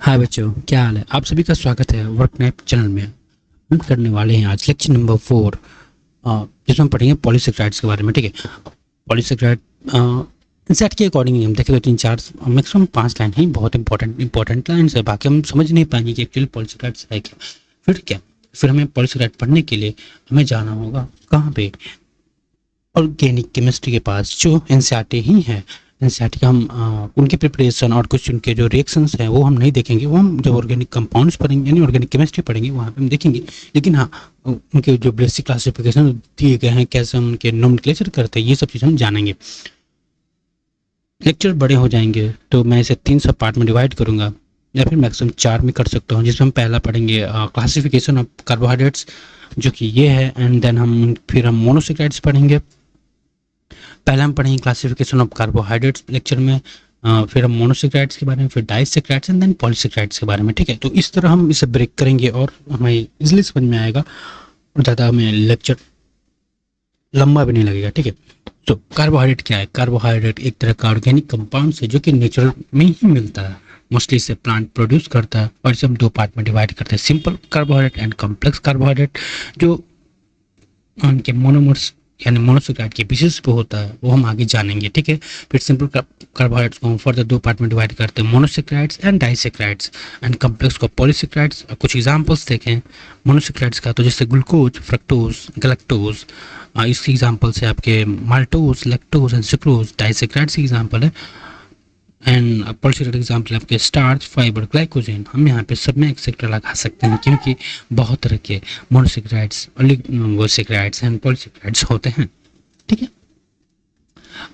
हाय बच्चों, क्या हाल है। आप सभी का स्वागत है वर्क नैप चैनल में। हम करने वाले हैं आज लेक्चर नंबर 4, जिसमें हम पढ़ेंगे पॉलीसेक्राइड्स के बारे में। ठीक है, पॉलीसेक्राइड इंसेट के अकॉर्डिंग हम देखें तो 3-4 मैक्सिमम 5 लाइन है, बहुत इंपॉर्टेंट लाइन है। बाकी हम समझ नहीं पाएंगे कि एक्चुअली पॉलीसेक्राइड्स है क्या। फिर हमें पॉलीसेक्राइड पढ़ने के लिए हमें जाना होगा कहाँ पे, ऑर्गेनिक केमिस्ट्री के पास, जो एनसीईआरटी ही है। एनसीईआरटी का हम उनकी प्रिपरेशन और कुछ उनके जो रिएक्शंस हैं वो हम नहीं देखेंगे। वो हम जब ऑर्गेनिक कंपाउंड्स पढ़ेंगे यानी ऑर्गेनिक केमिस्ट्री पढ़ेंगे वहाँ पे हम देखेंगे। लेकिन हाँ, उनके जो बेसिक क्लासिफिकेशन दिए गए हैं, कैसे हम उनके नोमेनक्लेचर करते हैं, ये सब चीज़ हम जानेंगे। लेक्चर बड़े हो जाएंगे तो मैं इसे 3 सब पार्ट में डिवाइड करूँगा, या फिर मैक्सिमम 4 में कर सकता हूँ, जिसमें हम पहला पढ़ेंगे क्लासिफिकेशन ऑफ कार्बोहाइड्रेट्स, जो कि ये है। एंड देन हम मोनोसेक्राइड्स पढ़ेंगे। पहले हम पढ़ेंगे क्लासिफिकेशन ऑफ कार्बोहाइड्रेट्स लेक्चर में, फिर हम मोनोसेक्राइड्स के बारे में, फिर डाइसेक्राइड्स एंड देन पॉलीसेक्राइड्स के बारे में। ठीक है, तो इस तरह हम इसे ब्रेक करेंगे और हमें इजीली समझ में आएगा और ज़्यादा हमें लेक्चर लंबा भी नहीं लगेगा। ठीक है, तो कार्बोहाइड्रेट क्या है। कार्बोहाइड्रेट एक तरह का ऑर्गेनिक कंपाउंड है जो कि नेचुरल में ही मिलता है। मोस्टली इसे प्लांट प्रोड्यूस करता है और इसे हम 2 पार्ट में डिवाइड करते हैं, simple carbohydrate and complex carbohydrate. जो उनके मोनोमर्स यानी मोनोसेक्राइड के पीसेस पे होता है वो हम आगे जानेंगे। ठीक है, फिर सिंपल कार्बोहाइड्रेट्स को हम फर्दर 2 पार्ट में डिवाइड करते हैं, monosaccharides and disaccharides, and complex को पॉलीसेक्राइड्स। कुछ एग्जांपल्स देखें मोनोसेक्राइड्स का, तो जैसे ग्लूकोज, फ्रक्टोज, गैलेक्टोज, इसके एग्जांपल्स है आपके maltose, lactose and sucrose. Disaccharides की एग्जांपल है एंड पॉलीसेक्राइड एग्जाम्पल आपके स्टार्च, फाइबर, ग्लाइकोजन। हम यहाँ पे सब में एक्सेट्रा लगा सकते हैं, क्योंकि बहुत तरह के मोनोसेक्राइड्स, ओलिगोसेक्राइड्स एंड पॉलीसेक्राइड्स होते हैं। ठीक है,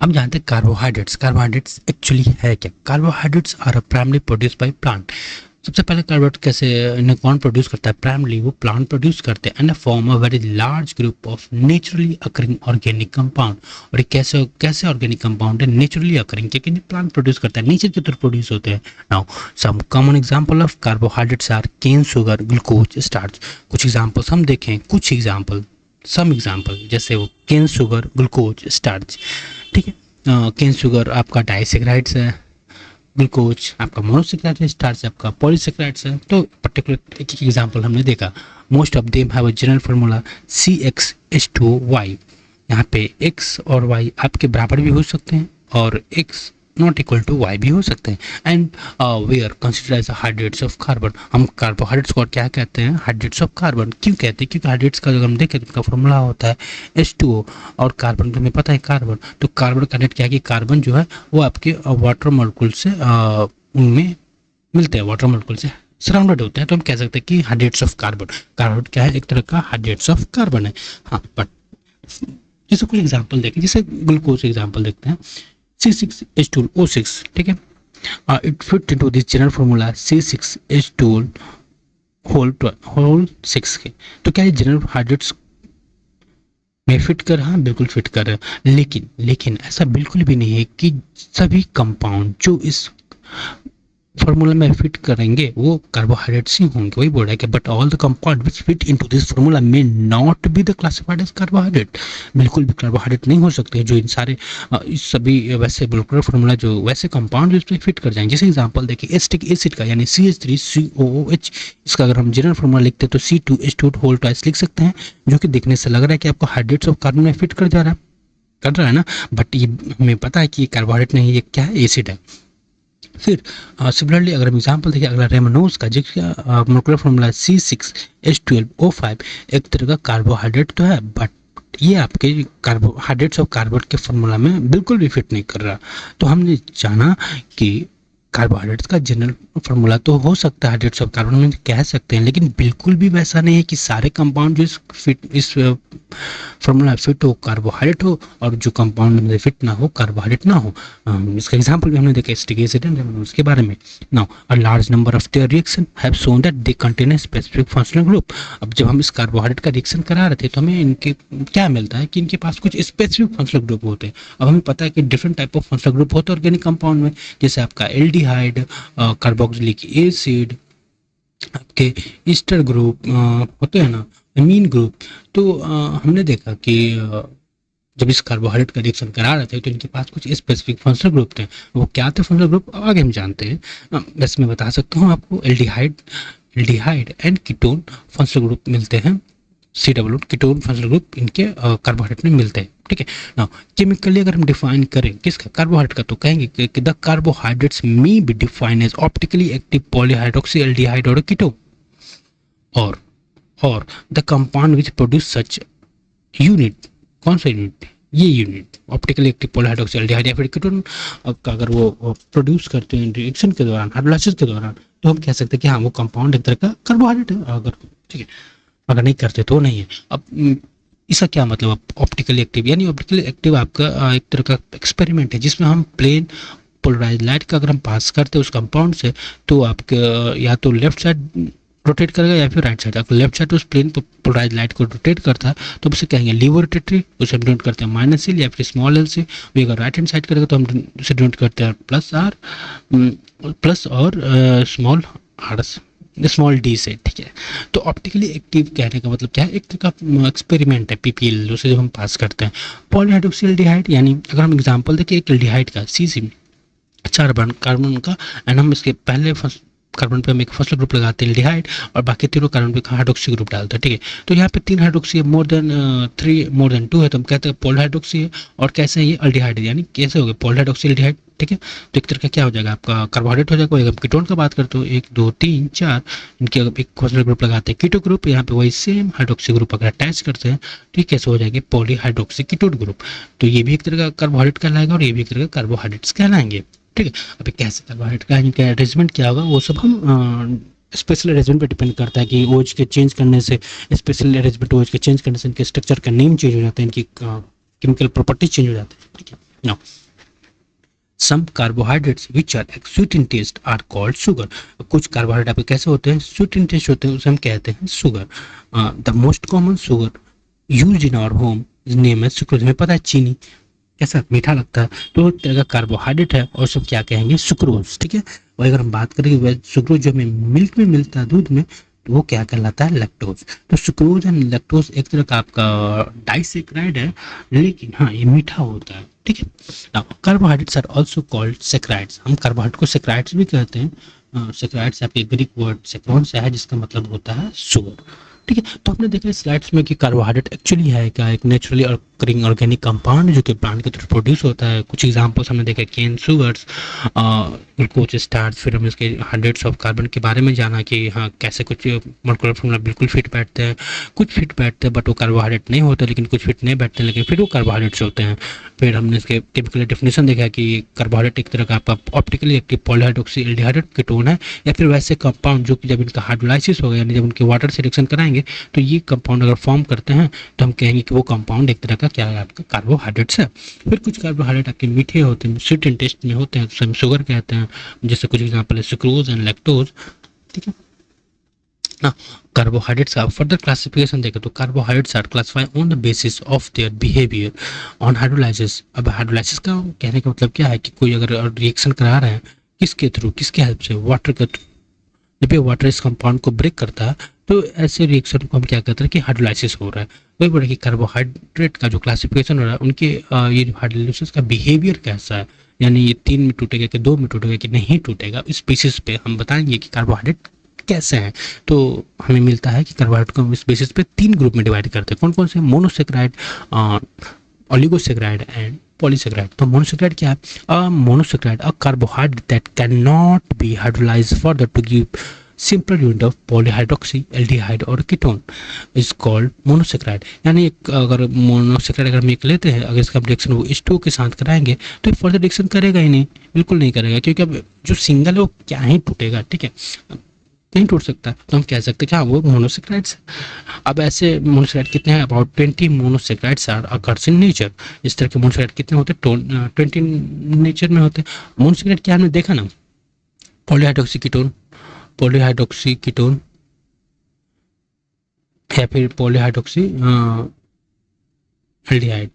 अब जानते हैं कार्बोहाइड्रेट्स। कार्बोहाइड्रेट्स एक्चुअली है क्या। Carbohydrates are primary produce by plant. सबसे पहले कार्बोहाइड्रेट कैसे इन्हें कौन प्रोड्यूस करता है, प्राइमरी वो प्लांट प्रोड्यूस करते हैं, and form a very large group of naturally occurring organic compound. और ये कैसे कैसे ऑर्गेनिक कंपाउंड है, नेचुरली अकरिंग, क्योंकि प्लांट प्रोड्यूस करता है, नेचर के थ्रू प्रोड्यूस होते हैं। Now some common example of carbohydrates are cane, sugar, glucose, starch. कुछ एग्जांपल्स हम देखें, कुछ एग्जांपल, सम एग्जांपल, जैसे वो केन, शुगर, ग्लूकोज, स्टार्च। ठीक है, केन शुगर आपका डाइसेक्राइड्स है, ग्लूकोज आपका मोनोसेक्राइड है, स्टार्च आपका पॉलीसेक्राइड्स है। तो पर्टिकुलर एक एग्जांपल हमने देखा। Most of them have a general formula CxH2Y। यहाँ पे x और y आपके बराबर भी हो सकते हैं और x not equal to y भी हो सकते हैं। And we are consider as hydrates of carbon. हम कार्बोहाइड्रेट्स को क्या कहते हैं, हाइड्रेट्स ऑफ कार्बन। क्यों कहते हैं, क्योंकि हाइड्रेट्स का अगर हम देखें तो उनका फॉर्मूला होता है H2O, और कार्बन तो हमें पता है कार्बन। तो कार्बन का नेट क्या है कि कार्बन जो है वो आपके वाटर मॉलिक्यूल से उनमें मिलते हैं, वाटर मॉलिक्यूल से सराउंडेड होते हैं। तो हम कह सकते हैं कि हाइड्रेट्स ऑफ कार्बन। कार्बन क्या है, एक तरह का हाइड्रेट्स ऑफ कार्बन है। हाँ, बट जैसे कोई एग्जांपल देखें, जैसे ग्लूकोज एग्जांपल देखते हैं, C6H12O6। ठीक है, it fit into this general formula C6H12 whole 6 के। तो क्या ये जनरल हाइड्रेट्स में फिट कर, हाँ बिल्कुल फिट कर रहा है। लेकिन ऐसा बिल्कुल भी नहीं है कि सभी कंपाउंड जो इस फॉर्मूला में फिट करेंगे वो कार्बोहाइड्रेट्स ही होंगे। वही बोल रहा है कि but all the compound which fit into this formula may not be the classified as carbohydrate. बिल्कुल भी कार्बोहाइड्रेट नहीं हो सकते जो इन सारे इस सभी वैसे मोलेकुलर फार्मूला जो वैसे कंपाउंड जो इस पर फिट कर जाएंगे। जैसे एग्जांपल देखिए एसिटिक एसिड का, यानी CH3COOH, इसका अगर हम जनरल फार्मूला लिखते हैं तो C2H2 होल ट्वाइस लिख सकते हैं, जो कि देखने से लग रहा है कि आपको हाइड्रेट्स ऑफ कार्बन में फिट कर जा रहा है ना। बट ये हमें पता है कि ये कार्बोहाइड्रेट नहीं है, ये क्या है, एसिड है। फिर सिमिलरली अगर हम एग्जांपल देखें अगला रेमनोज का, जिसका मोलेकुलर फार्मूला C6H12O5, एक तरह का कार्बोहाइड्रेट तो है, बट ये आपके कार्बोहाइड्रेट्स ऑफ कार्बन के फार्मूला में बिल्कुल भी फिट नहीं कर रहा। तो हमने जाना कि कार्बोहाइड्रेट्स का जनरल फार्मूला तो हो सकता है हाइड्रेट्स ऑफ कार्बन में कह सकते हैं, लेकिन बिल्कुल भी वैसा नहीं है कि सारे कंपाउंड जो इस फार्मूला फिट हो कार्बोहाइड्रेट हो, और जो कंपाउंड में फिट ना हो कार्बोहाइड्रेट ना हो। इसका एग्जांपल भी हमने देखा एसिटिक एसिड एंड उसके बारे में। Now a large number of their reaction have shown that they contain a specific functional group. अब जब हम इस कार्बोहाइड्रेट का रिएक्शन करा रहे थे तो हमें इनके क्या मिलता है कि इनके पास कुछ स्पेसिफिक फंक्शनल ग्रुप होते हैं। अब हमें पता है कि different type of functional group होते हैं ऑर्गेनिक कंपाउंड में, जैसे आपका एल्डिहाइड, कार्बोक्सिलिक एसिड, आपके ईस्टर ग्रुप होते हैं ना, अमीन ग्रुप। तो हमने देखा कि जब इस कार्बोहाइड्रेट का रिएक्शन करा रहे थे तो इनके पास कुछ स्पेसिफिक फंक्शनल ग्रुप थे। वो क्या थे फंक्शनल ग्रुप, आगे हम जानते हैं। बस मैं बता सकता हूँ आपको, aldehyde and ketone functional group मिलते हैं। C double ketone functional group इनके कार्बोहाइड्रेट में मिलते हैं, ठीक है ना। केमिकली अगर हम डिफाइन करें किसका, कार्बोहाइड्रेट का, तो कहेंगे कि the carbohydrates may be defined as optically active polyhydroxy aldehyde और कीटोन, और the compound which produce such unit. कौन सा यूनिट, ये unit optically active polyhydroxy aldehyde या फिर कीटोन अगर वो प्रोड्यूस करते हैं रिएक्शन के दौरान, हाइड्रोलाइसिस के दौरान, तो हम कह सकते हैं कि हाँ वो कंपाउंड एक तरह का कार्बोहाइड्रेट है। अगर ठीक है, अगर नहीं करते तो नहीं है। अब इसका क्या मतलब, ऑप्टिकली एक्टिव यानी ऑप्टिकली एक्टिव आपका एक तरह का एक्सपेरिमेंट है जिसमें हम प्लेन पोलराइज लाइट का अगर हम पास करते हैं उस कंपाउंड से, तो आपके या तो लेफ्ट साइड रोटेट करेगा या फिर राइट साइड। अगर लेफ्ट साइड उस प्लेन पोलराइज लाइट को रोटेट करता है तो उसे कहेंगे लीवर रोटेटरी, उसे हम डिनोट करते हैं माइनस एल या फिर स्मॉल एल से। वही अगर राइट हैंड साइड करेगा तो हम उसे डिनोट करते हैं प्लस आर, प्लस और स्मॉल आर, स्मॉल डी से, ठीक है। तो ऑप्टिकली एक्टिव कहने का मतलब क्या है, एक तरह का एक्सपेरिमेंट है पीपीएल, उसे जब हम पास करते हैं। पॉलीहाइड्रोक्सी एल्डिहाइड यानी अगर हम एग्जांपल देखें एक एल्डिहाइड का सी चार कार्बन का, एंड हम इसके पहले कार्बन पे हम एक फर्स्ट ग्रुप लगाते हैं एल्डिहाइड और बाकी तीनों कार्बन पे हाइड्रोक्सी ग्रुप डालते हैं, ठीक है। तो यहाँ पे 3 हाइड्रोक्सी है, मोर देन 2 है, तो हम कहते हैं पॉलीहाइड्रोक्सी है। और कैसे है ये एल्डिहाइड है, यानी कैसे हो गया पॉलीहाइड्रोक्सी एल्डिहाइड, ठीक है। तो एक तरह का क्या हो जाएगा आपका कार्बोहाइड्रेट हो जाएगा। हम कीटोन का बात करते हो 1 2 3 4 इनके एक फर्स्ट ग्रुप लगाते हैं कीटो ग्रुप, यहाँ पे वही सेम हाइड्रोक्सी ग्रुप अगर अटैच करते हैं तो ये कैसे हो जाएगी पॉलीहाइड्रोक्सी कीटोन ग्रुप। तो ये भी एक तरह का कार्बोहाइड्रेट कहलाएगा और ये भी एक तरह का कार्बोहाइड्रेट्स कहलाएंगे, ठीक है। अभी कैसे कार्बोहाइड्रेट का इनका अरेंजमेंट क्या होगा वो सब हम स्पेशल अरेंजमेंट पे डिपेंड करता है कि ओएच के चेंज करने से, स्पेशल अरेंजमेंट ओएच के चेंज करने से इनके स्ट्रक्चर का नेम चेंज हो जाता है, इनकी केमिकल प्रॉपर्टीज चेंज हो जाती है, ठीक है। Now some carbohydrates which are sweet in taste are called sugar. कुछ कार्बोहाइड्रेट आपके कैसे होते हैं, स्वीट इन टेस्ट होते हैं, उसे हम कहते हैं sugar. The most common sugar use in our home is name as sucrose. हमें पता है चीनी कैसा मीठा लगता है, तो एक तरह का कार्बोहाइड्रेट है और सब क्या कहेंगे सुक्रोज, ठीक है। और अगर हम बात करें वह सुक्रोज जो हमें मिल्क में मिलता है, दूध में, तो वो क्या कहलाता है लैक्टोज। तो सुक्रोज एंड लैक्टोज एक तरह का आपका डाइसेक्राइड है, लेकिन हाँ ये मीठा होता है, ठीक है। Now carbohydrates are also called saccharides. हम कार्बोहाइड्रेट को सेक्राइड्स भी कहते हैं। सेक्राइड्स आपके ग्रीक वर्ड सेक्रोन से है जिसका मतलब होता है शुगर, ठीक है। तो हमने देखा स्लाइड्स में कि कार्बोहाइड्रेट एक्चुअली है क्या, एक नेचुरली ऑकरिंग ऑर्गेनिक कंपाउंड जो कि प्लांट के थ्रू प्रोड्यूस होता है। कुछ एग्जांपल्स हमने देखे केन शुगर्स, ग्लूकोज स्टार्च, फिर हम इसके हाइड्रेट्स ऑफ कार्बन के बारे में जाना कि हाँ कैसे कुछ मोलेकुलर फॉर्मूला बिल्कुल फिट बैठते हैं, कुछ फिट बैठते हैं बट वो कार्बोहाइड्रेट नहीं होते, लेकिन कुछ फिट नहीं बैठते लेकिन फिर वो कार्बोहाइड्रेट्स होते हैं। फिर हमने इसके केमिकल डेफिनेशन देखा कि कार्बोहाइड्रेट एक तरह का आपका optically active polyhydroxy aldehyde ketone है, या फिर वैसे कंपाउंड जो कि जब इनका हाइड्रोलाइसिस होगा यानी जब उनके वाटर से रिएक्शन कराएंगे तो ये कंपाउंड अगर फॉर्म करते हैं तो हम कहेंगे कि वो कंपाउंड एक तरह का क्या है आपका कार्बोहाइड्रेट्स है। फिर कुछ कार्बोहाइड्रेट आपके मीठे होते हैं, स्वीट इन टेस्ट में होते हैं, तो हम शुगर कहते हैं, जैसे कुछ एग्जांपल है सुक्रोज एंड लैक्टोज, ठीक है ना। कार्बोहाइड्रेट्स का फर्दर क्लासिफिकेशन देखें तो carbohydrates are classified on the basis of their behaviour on hydrolysis. अब हाइड्रोलाइसिस का कहने का मतलब क्या है कि कोई अगर रिएक्शन करा रहे हैं किसके थ्रू, किसके हेल्प से, वाटर के, जब ये वाटर इस कंपाउंड को ब्रेक करता है तो ऐसे रिएक्शन को हम क्या कहते हैं कि हाइड्रोलाइसिस हो रहा है। वही बोले कि कार्बोहाइड्रेट का जो क्लासिफिकेशन हो रहा है उनके ये हाइड्रोलाइसिस का बिहेवियर कैसा है, यानी ये 3 में टूटेगा कि 2 में टूटेगा कि नहीं टूटेगा, इस बेसिस पे हम बताएंगे कि कार्बोहाइड्रेट कैसे हैं। तो हमें मिलता है कि कार्बोहाइड्रेट को इस बेसिस पे 3 ग्रुप में डिवाइड करते हैं। कौन कौन से, मोनोसेक्राइड, ओलिगोसेक्राइड एंड पॉलीसेक्राइड। तो मोनोसेक्राइड क्या है, monosaccharide a carbohydrate that cannot be hydrolysed further to give simple unit of polyhydroxy aldehyde और कीटोन इज कॉल्ड मोनोसेक्राइड। यानी अगर मोनोसेक्राइड अगर हम एक लेते हैं, अगर इसका रिएक्शन वो H2O के साथ कराएंगे तो फर्दर रिएक्शन करेगा ही नहीं, बिल्कुल नहीं करेगा, क्योंकि अब जो सिंगल है वो क्या ही टूटेगा, ठीक है, नहीं टूट सकता। तो हम कह सकते हैं कि हाँ वो मोनोसेक्राइड्स है। अब ऐसे मोनोसेक्राइड कितने हैं, about 20 monosaccharides are occurs in nature. इस तरह के मोनोसेक्राइड कितने होते हैं, 20 नेचर में होते हैं। मोनोसेक्राइड क्या हमने देखा ना, पॉलीहाइड्रोक्सी कीटोन, पॉलीहाइड्रोक्सी कीटोन या फिर पॉलीहाइड्रोक्सी एल्डिहाइड,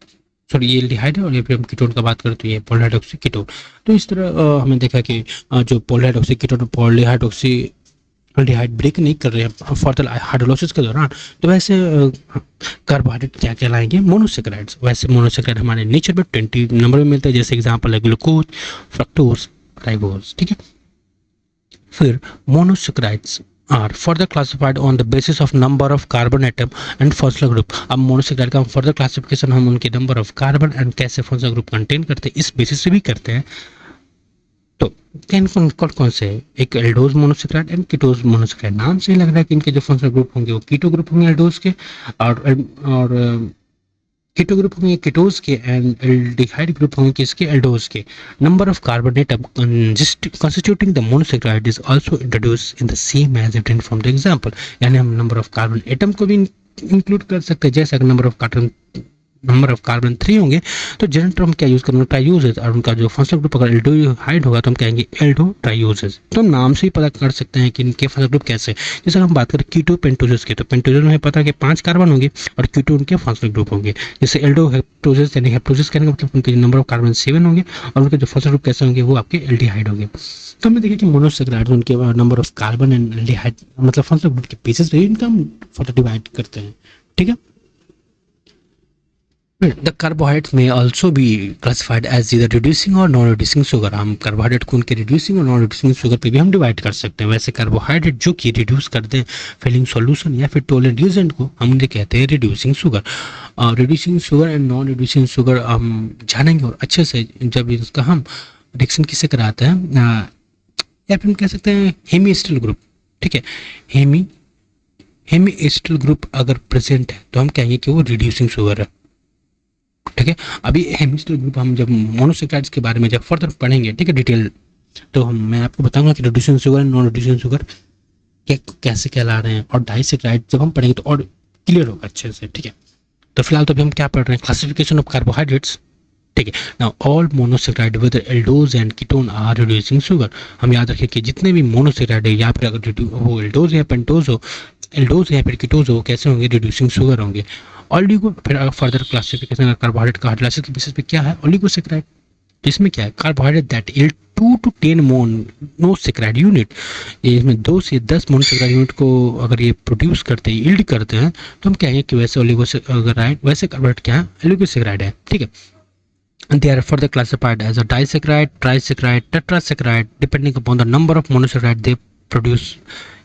सॉरी ये एल्डिहाइड है और ये फिर हम कीटोन का बात करें तो ये पॉलीहाइड्रोक्सी कीटोन। तो इस तरह हमने देखा कि जो polyhydroxy ketone, polyhydroxy aldehyde break नहीं कर रहे हैं फॉर द हाइड्रोलाइसिस के दौरान, तो वैसे कार्बोहाइड्रेट क्या कहलाएंगे? मोनोसेक्राइड्स। वैसे मोनोसेक्राइड हमारे नेचर में 20 नंबर में मिलते हैं, जैसे एग्जांपल है ग्लूकोज, फ्रक्टोज, राइबोज। ठीक है, फिर monosaccharides are further classified on the basis of number of carbon atom and functional group. अब मोनोसेक्राइड का फर्दर क्लासिफिकेशन हम उनके नंबर ऑफ कार्बन एंड कैसे फंक्शनल ग्रुप कंटेन करते हैं इस बेसिस से भी करते हैं। तो कौन से? एक aldose monosaccharide and ketose monosaccharide. नाम से ही लग रहा है कि इनके जो फंक्शनल ग्रुप होंगे वो कीटो ग्रुप होंगे एल्डोज के, और कीटो ग्रुप होंगे कीटोज के, एंड एल्डिहाइड ग्रुप होंगे किसके? एल्डोज के। Number of carbon atom constituting the monosaccharide is also introduced in the same as written from the example। यानी हम नंबर ऑफ कार्बन एटम को भी इंक्लूड कर सकते हैं, जैसे नंबर ऑफ कार्बन 3 होंगे तो जनरल टर्म क्या यूज करेंगे? ट्राइयूजेज। और उनका जो फंक्शनल ग्रुप अगर एल्डिहाइड होगा तो हम कहेंगे एल्डो ट्राइयूजेज। तो नाम से ही पता कर सकते हैं कि इनके फंक्शनल ग्रुप कैसे। जैसे हम बात करें कीटो पेंटोजेज की, तो पेंटोजेज में पता है कि 5 कार्बन होंगे और कीटो उनके फंक्शनल ग्रुप होंगे। जैसे एल्डो हेप्टोजेज, यानी हेप्टोजेज कहने का मतलब उनके नंबर ऑफ कार्बन 7 होंगे और उनके जो फंक्शनल ग्रुप कैसे होंगे? वो आपके एल्डिहाइड होंगे। तो हमने देखा कि मोनोसेक्राइड उनके number of carbon and aldehyde मतलब फंक्शनल ग्रुप के बेसिस पे इनका हम फर्दर डिवाइड करते हैं। ठीक है, द कार्बोहाइड्रेट में ऑल्सो भी क्लासिफाइड एज इधर रिड्यूसिंग और नॉन रिड्यूसिंग शुगर। हम कार्बोहाइड्रेट को उनके रिड्यूसिंग और नॉन रिड्यूसिंग शुगर पे भी हम डिवाइड कर सकते हैं। वैसे कार्बोहाइड्रेट जो कि रिड्यूस कर दें फिलिंग सॉल्यूशन या फिर टोलेंट रिएजेंट को हम कहते हैं reducing sugar. Reducing sugar and non reducing sugar हम जानेंगे और अच्छे से जब इसका हम रिएक्शन किससे कराते हैं, या फिर हम कह सकते हैं हेमी एसिटल ग्रुप। ठीक है, हेमी एसिटल ग्रुप अगर प्रेजेंट है तो हम कहेंगे कि वो रिड्यूसिंग शुगर है। ठीक है, अभी हेमिस्टर ग्रुप हम जब मोनोसेक्राइड्स के बारे में जब फर्दर पढ़ेंगे, ठीक है, डिटेल, तो मैं आपको बताऊंगा कि reducing sugar and non reducing sugar कैसे कहला रहे हैं, और डाइसेक्राइड जब हम पढ़ेंगे तो और क्लियर होगा अच्छे से। ठीक है, तो फिलहाल तो अभी हम क्या पढ़ रहे हैं? Classification of carbohydrates. ठीक है, now all monosaccharide with aldose and ketone are reducing sugar. हम याद रखें कि जितने भी मोनोसेक्राइड है या फिर अगर वो एल्डोज या पेंटोज हो, एल्डोज या फिर कीटोज हो, कैसे होंगे? रिड्यूसिंग शुगर होंगे। ऑलिगो, फिर फर्दर क्लासिफिकेशन कार्बोहाइड्रेट का हाइड्रोलाइसिस के बेसिस पे क्या है? ओलिगोसेक्राइड। तो इसमें क्या है? Carbohydrate that yield 2 to 10 monosaccharide unit. इसमें 2 से 10 मोनोसेक्राइड यूनिट को अगर ये प्रोड्यूस करते हैं, यील्ड करते हैं, तो हम कहेंगे कि वैसे ओलिगोसेक्राइड, वैसे कार्बोहाइड्रेट क्या है? ओलिगोसेक्राइड है। ठीक है, and they are further classified as a disaccharide, trisaccharide, tetrasaccharide depending upon the number of monosaccharide they produce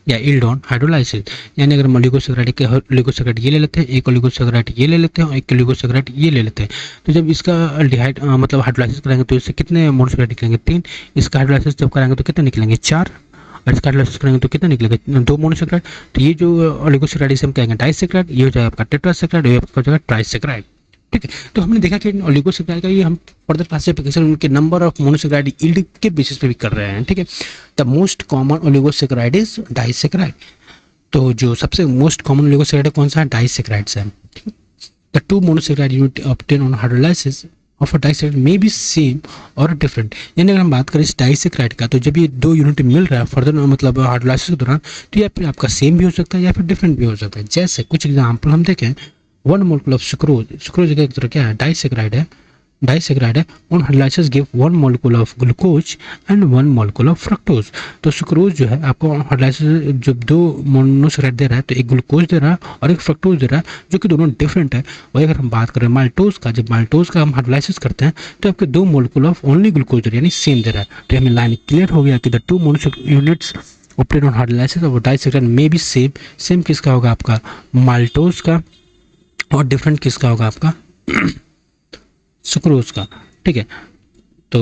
या yield on hydrolysis। यानी अगर हम ओलिगोसेक्राइड ये ले लेते हैं, एक ओलिगोसेक्राइड ये ले लेते हैं और एक ओलिगोसेक्राइड ये ले लेते हैं, तो जब इसका एल्डिहाइड मतलब हाइड्रोलाइसिस कराएंगे तो इससे कितने मोनोसेक्राइड निकलेंगे? 3। इसका हाइड्रोलाइसिस जब कराएंगे तो कितने निकलेंगे? 4। और इसका हाइड्रोलाइसिस करेंगे तो कितने निकलेगा? 2 मोनोसेक्राइड। तो ये जो ओलिगोसेक्राइड इसे हम कहेंगे डाइसेक्राइड, ये हो जाएगा आपका टेट्रासेक्राइड, ये आपका हो जाएगा ट्राइसेक्राइड। ठीक है, तो हमने देखा कि ओलिगोसेक्राइड का ये हम फर्दर क्लासिफिकेशन उनके नंबर ऑफ मोनोसेक्राइड यील्ड के बेसिस पे भी कर रहे हैं। ठीक है, the most common oligosaccharide is disaccharide. तो जो सबसे मोस्ट कॉमन ओलिगोसेक्राइड कौन सा है? डाइसेक्राइड है। The 2 monosaccharide unit obtain on hydrolysis of a disaccharide may be same और डिफरेंट। यानी अगर हम बात करें इस डाइसेक्राइड का, तो जब ये 2 यूनिट मिल रहा है फर्दर मतलब हाइड्रोलाइसिस के दौरान, तो या फिर आपका सेम भी हो सकता है या फिर डिफरेंट भी हो सकता है। जैसे कुछ एग्जाम्पल हम देखें, 1 मोलेक्यूल ऑफ सुक्रोज का एक तरह क्या है? डाइसेक्राइड है। On hydrolysis give 1 molecule of glucose and 1 molecule of fructose. तो सुक्रोज जो है आपको हाइड्रोलाइसिस जब 2 मोनोसेक्राइड दे रहा है तो एक ग्लूकोज दे रहा है और एक फ्रक्टोज दे रहा है, जो कि दोनों डिफरेंट है। वही अगर हम बात करें माल्टोज का, जब माल्टोज का हम हाइड्रोलाइसिस करते हैं तो आपके 2 मोलेक्यूल ऑफ ओनली ग्लूकोज दे रहा है, यानी सेम दे रहा है। तो हमें लाइन क्लियर हो गया कि the 2 monosaccharide units obtain on hydrolysis of disaccharide may be same. Same किसका होगा? आपका माल्टोज का, और डिफरेंट किसका होगा? आपका सुक्रोज का। ठीक है, तो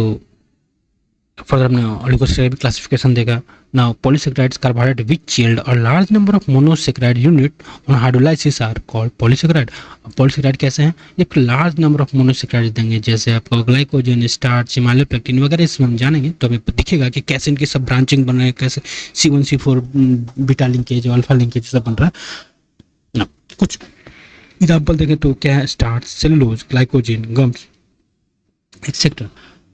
फर्दर हमने ओलिगोसेक्राइड क्लासिफिकेशन देखा। Now polysaccharides carbohydrate which yield a large number of monosaccharide unit on hydrolysis are called polysaccharide. Polysaccharide कैसे हैं? एक लार्ज नंबर ऑफ मोनोसेक्राइड देंगे, जैसे आपको ग्लाइकोजन, स्टार्च, हिमालयोपेक्टिन वगैरह इसमें हम जानेंगे तो हमें दिखेगा कि कैसे इनकी सब ब्रांचिंग बन रही है, कैसे C1 C4 beta linkage, alpha linkage सब बन रहा है ना। कुछ एग्जाम्पल देखें तो क्या है? Starch, cellulose, glycogen, gums etcetera.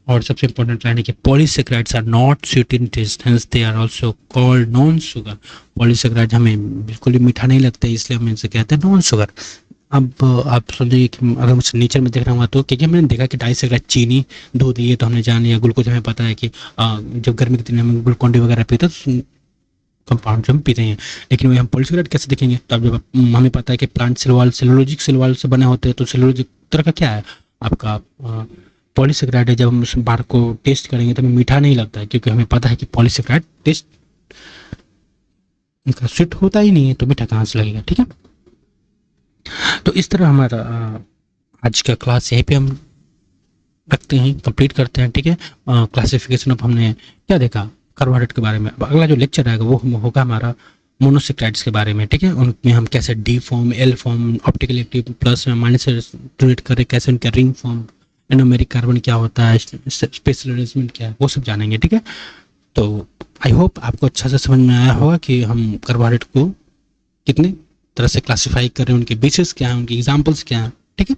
और सबसे इंपॉर्टेंट लाइन है कि polysaccharides are not sweet in taste, hence they are also called non sugar. Polysaccharide हमें बिल्कुल भी मीठा नहीं लगता है, इसलिए हम इनसे कहते हैं नॉन शुगर। अब आप समझिए कि अगर मैं नेचर में देख रहा हूँ तो क्योंकि मैंने देखा कि डाइसेक्राइड चीनी, दूध, ये तो हमने जान लिया। ग्लूकोज हमें पता है कि जब गर्मी के दिन में ग्लूकोन डी वगैरह पीते तो कंपाउंड जो हम पीते हैं। लेकिन वही हम पॉलीसेकेराइड कैसे देखेंगे? तो अब जब हमें पता है कि plant cell wall cellulosic cell wall से बने होते हैं, तो सेलुलोजिक तरह का क्या है आपका पॉलीसेकेराइड है। जब हम उस बार को टेस्ट करेंगे तो हमें मीठा नहीं लगता है, क्योंकि हमें पता है कि पॉलीसेकेराइड टेस्ट उनका स्वीट होता ही नहीं है, तो मीठा कहाँ से लगेगा? ठीक है, तो इस तरह हमारा आज का क्लास यहीं पे हम रखते हैं, कंप्लीट करते हैं। ठीक है, क्लासिफिकेशन ऑफ हमने क्या देखा कार्बोहाइड्रेट के बारे में। अब अगला जो लेक्चर आएगा वो होगा हमारा मोनोसेक्राइड्स के बारे में। ठीक है, उनमें हम कैसे D form, L form, optical active plus minus से रिलेट करें, कैसे उनका रिंग फॉर्म, एनोमेरिक कार्बन क्या होता है, स्पेशल अरेंजमेंट क्या है, वो सब जानेंगे। ठीक है, तो आई होप आपको अच्छा से समझ में आया होगा कि हम कार्बोहाइड्रेट को कितने तरह से क्लासिफाई कर रहे हैं, उनके बेसिस क्या हैं, उनके एग्जाम्पल्स क्या हैं। ठीक है,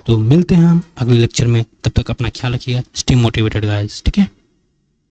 तो मिलते हैं हम अगले लेक्चर में, तब तक अपना ख्याल रखिएगा, स्टे मोटिवेटेड गाइस। ठीक है।